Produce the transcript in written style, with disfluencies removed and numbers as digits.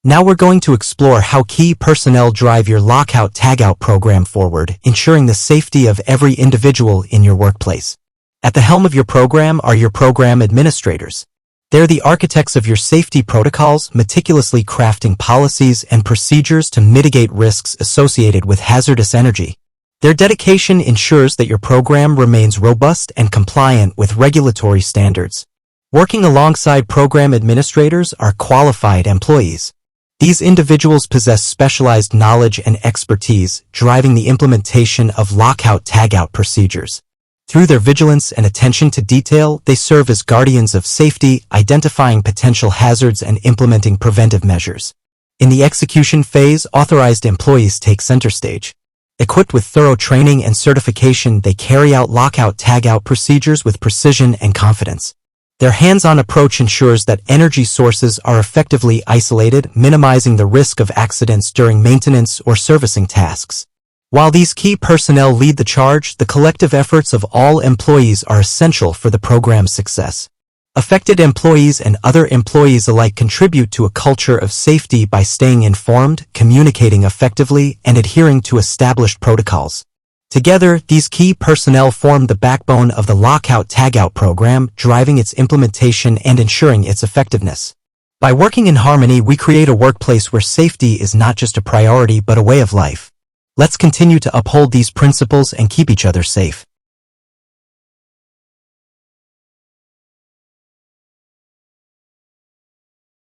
Now we're going to explore how key personnel drive your Lockout Tagout program forward, ensuring the safety of every individual in your workplace. At the helm of your program are your program administrators. They're the architects of your safety protocols, meticulously crafting policies and procedures to mitigate risks associated with hazardous energy. Their dedication ensures that your program remains robust and compliant with regulatory standards. Working alongside program administrators are qualified employees. These individuals possess specialized knowledge and expertise, driving the implementation of Lockout Tagout procedures. Through their vigilance and attention to detail, they serve as guardians of safety, identifying potential hazards and implementing preventive measures. In the execution phase, authorized employees take center stage. Equipped with thorough training and certification, they carry out Lockout Tagout procedures with precision and confidence. Their hands-on approach ensures that energy sources are effectively isolated, minimizing the risk of accidents during maintenance or servicing tasks. While these key personnel lead the charge, the collective efforts of all employees are essential for the program's success. Affected employees and other employees alike contribute to a culture of safety by staying informed, communicating effectively, and adhering to established protocols. Together, these key personnel form the backbone of the Lockout Tagout program, driving its implementation and ensuring its effectiveness. By working in harmony, we create a workplace where safety is not just a priority but a way of life. Let's continue to uphold these principles and keep each other safe.